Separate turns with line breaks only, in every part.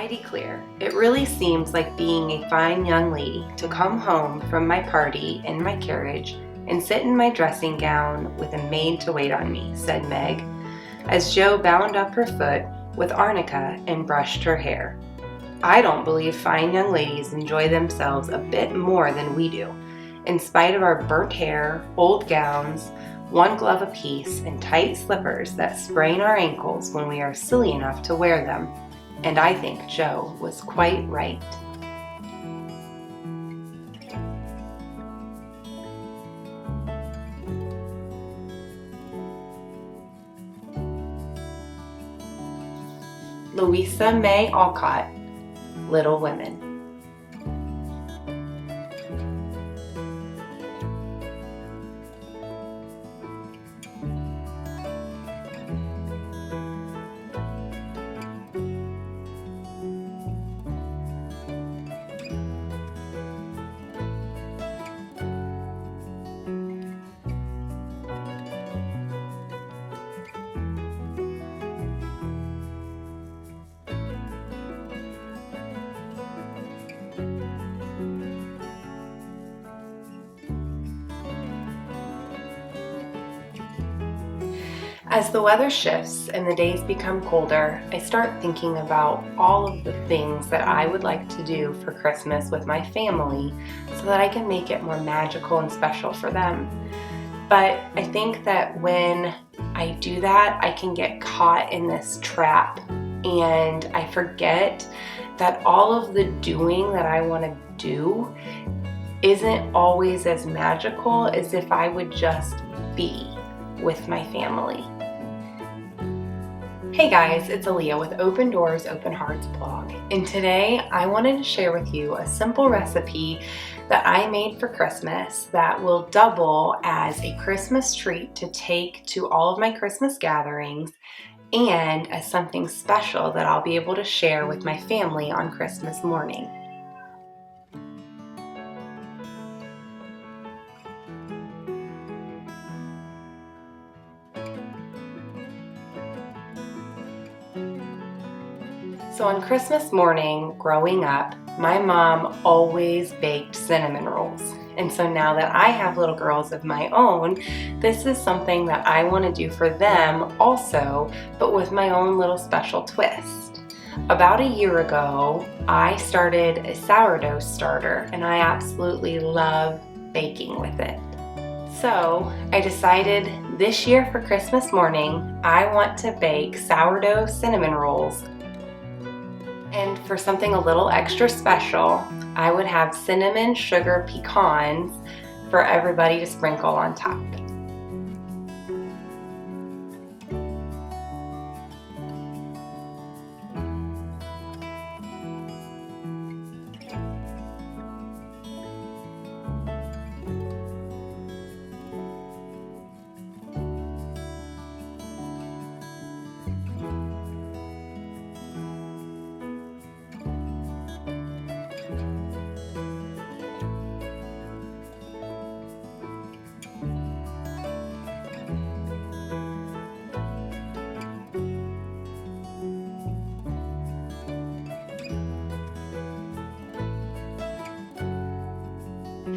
I declare, it really seems like being a fine young lady to come home from my party in my carriage and sit in my dressing gown with a maid to wait on me, said Meg, as Jo bound up her foot with arnica and brushed her hair. I don't believe fine young ladies enjoy themselves a bit more than we do, in spite of our burnt hair, old gowns, one glove apiece, and tight slippers that sprain our ankles when we are silly enough to wear them. And I think Jo was quite right. Louisa May Alcott, Little Women. As the weather shifts and the days become colder, I start thinking about all of the things that I would like to do for Christmas with my family so that I can make it more magical and special for them. But I think that when I do that, I can get caught in this trap and I forget that all of the doing that I want to do isn't always as magical as if I would just be with my family. Hey guys, it's Aaliyah with Open Doors, Open Hearts blog, and today I wanted to share with you a simple recipe that I made for Christmas that will double as a Christmas treat to take to all of my Christmas gatherings and as something special that I'll be able to share with my family on Christmas morning. So on Christmas morning, growing up, my mom always baked cinnamon rolls. And so now that I have little girls of my own, this is something that I want to do for them also, but with my own little special twist. About a year ago, I started a sourdough starter, and I absolutely love baking with it. So I decided this year for Christmas morning, I want to bake sourdough cinnamon rolls. And for something a little extra special, I would have cinnamon sugar pecans for everybody to sprinkle on top.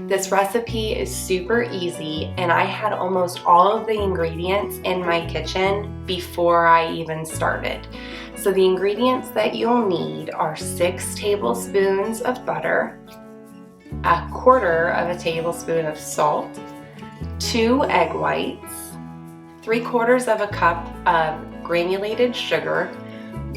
This recipe is super easy, and I had almost all of the ingredients in my kitchen before I even started. So the ingredients that you'll need are 6 tablespoons of butter, 1/4 of a tablespoon of salt, 2 egg whites, 3/4 of a cup of granulated sugar,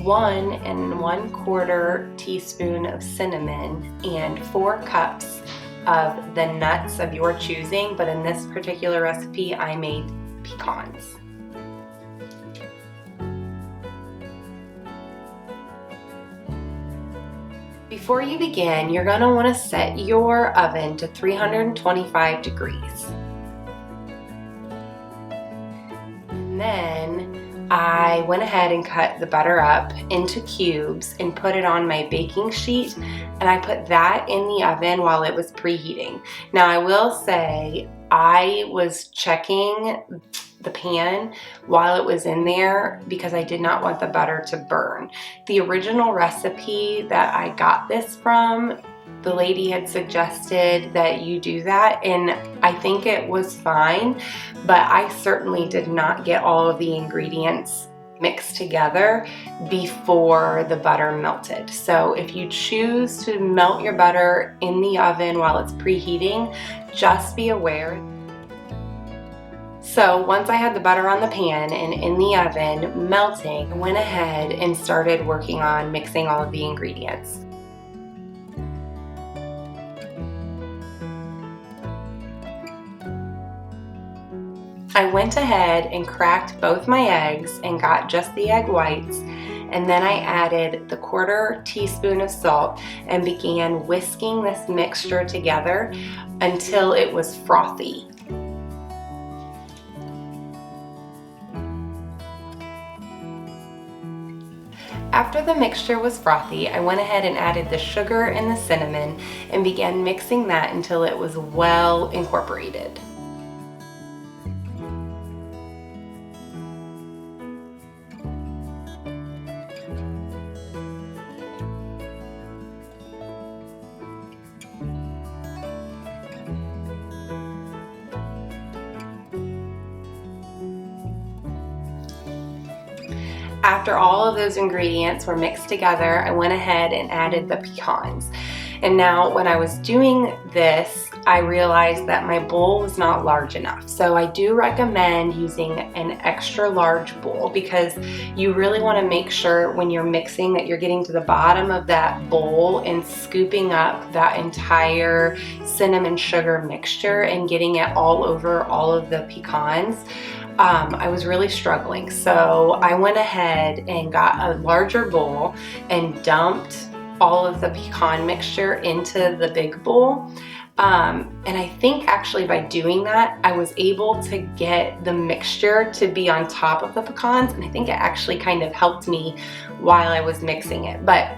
1 1/4 teaspoon of cinnamon, and 4 cups of the nuts of your choosing, but in this particular recipe I made pecans. Before you begin, you're going to want to set your oven to 325 degrees. And then I went ahead and cut the butter up into cubes and put it on my baking sheet, and I put that in the oven while it was preheating. Now I will say I was checking the pan while it was in there because I did not want the butter to burn. The original recipe that I got this from, the lady had suggested that you do that, and I think it was fine, but I certainly did not get all of the ingredients mixed together before the butter melted. So if you choose to melt your butter in the oven while it's preheating, just be aware. So once I had the butter on the pan and in the oven melting, I went ahead and started working on mixing all of the ingredients. I went ahead and cracked both my eggs and got just the egg whites, and then I added the 1/4 teaspoon of salt and began whisking this mixture together until it was frothy. After the mixture was frothy, I went ahead and added the sugar and the cinnamon and began mixing that until it was well incorporated. After all of those ingredients were mixed together, I went ahead and added the pecans. And now when I was doing this, I realized that my bowl was not large enough. So I do recommend using an extra large bowl because you really want to make sure when you're mixing that you're getting to the bottom of that bowl and scooping up that entire cinnamon sugar mixture and getting it all over all of the pecans. I was really struggling, so I went ahead and got a larger bowl and dumped all of the pecan mixture into the big bowl. And I think actually by doing that, I was able to get the mixture to be on top of the pecans, and I think it actually kind of helped me while I was mixing it. But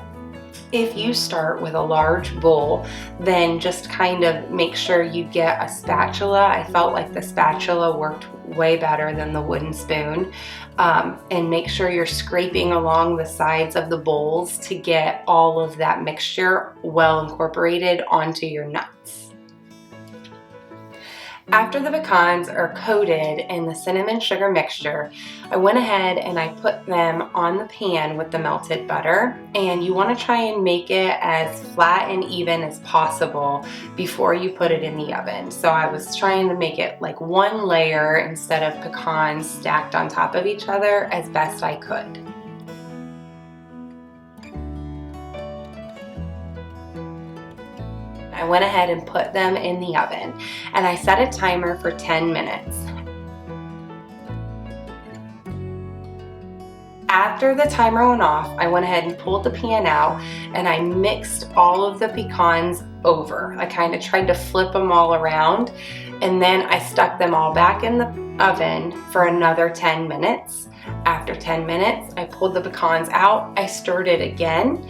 if you start with a large bowl, then just kind of make sure you get a spatula. I felt like the spatula worked way better than the wooden spoon. And make sure you're scraping along the sides of the bowls to get all of that mixture well incorporated onto your nuts. After the pecans are coated in the cinnamon sugar mixture, I went ahead and I put them on the pan with the melted butter, and you want to try and make it as flat and even as possible before you put it in the oven. So I was trying to make it like one layer instead of pecans stacked on top of each other as best I could. I went ahead and put them in the oven, and I set a timer for 10 minutes. After the timer went off, I went ahead and pulled the pan out and I mixed all of the pecans over. I kind of tried to flip them all around, and then I stuck them all back in the oven for another 10 minutes. After 10 minutes, I pulled the pecans out, I stirred it again,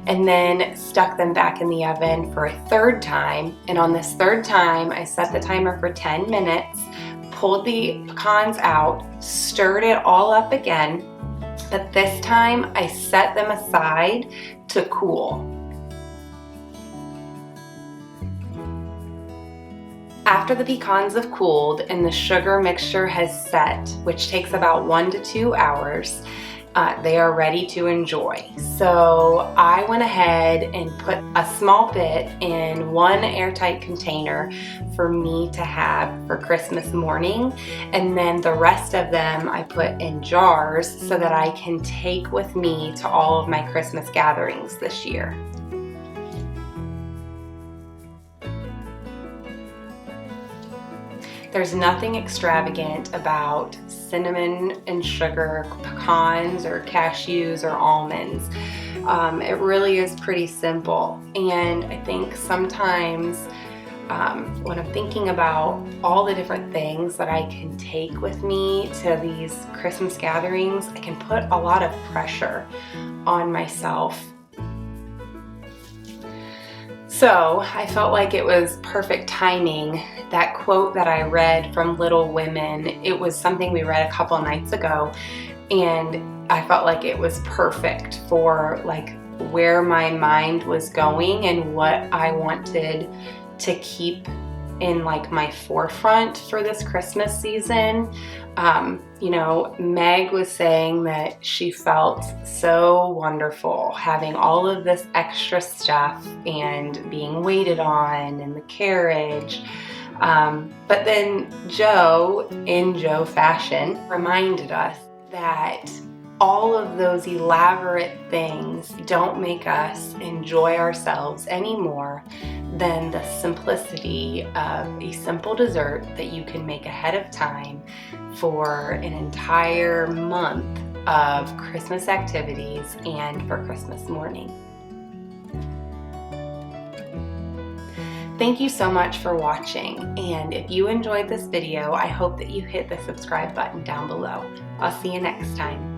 and then stuck them back in the oven for a third time. And on this third time, I set the timer for 10 minutes, pulled the pecans out, stirred it all up again, but this time I set them aside to cool. After the pecans have cooled and the sugar mixture has set, which takes about 1 to 2 hours, they are ready to enjoy. So I went ahead and put a small bit in one airtight container for me to have for Christmas morning, and then the rest of them I put in jars so that I can take with me to all of my Christmas gatherings this year. There's nothing extravagant about cinnamon and sugar pecans or cashews or almonds. It really is pretty simple, and I think sometimes when I'm thinking about all the different things that I can take with me to these Christmas gatherings, I can put a lot of pressure on myself. So I felt like it was perfect timing. That quote that I read from Little Women, it was something we read a couple nights ago, and I felt like it was perfect for like where my mind was going and what I wanted to keep in like my forefront for this Christmas season. You know, Meg was saying that she felt so wonderful having all of this extra stuff and being waited on in the carriage. But then Joe, in Joe fashion, reminded us that all of those elaborate things don't make us enjoy ourselves any more than the simplicity of a simple dessert that you can make ahead of time for an entire month of Christmas activities and for Christmas morning. Thank you so much for watching, and if you enjoyed this video, I hope that you hit the subscribe button down below. I'll see you next time.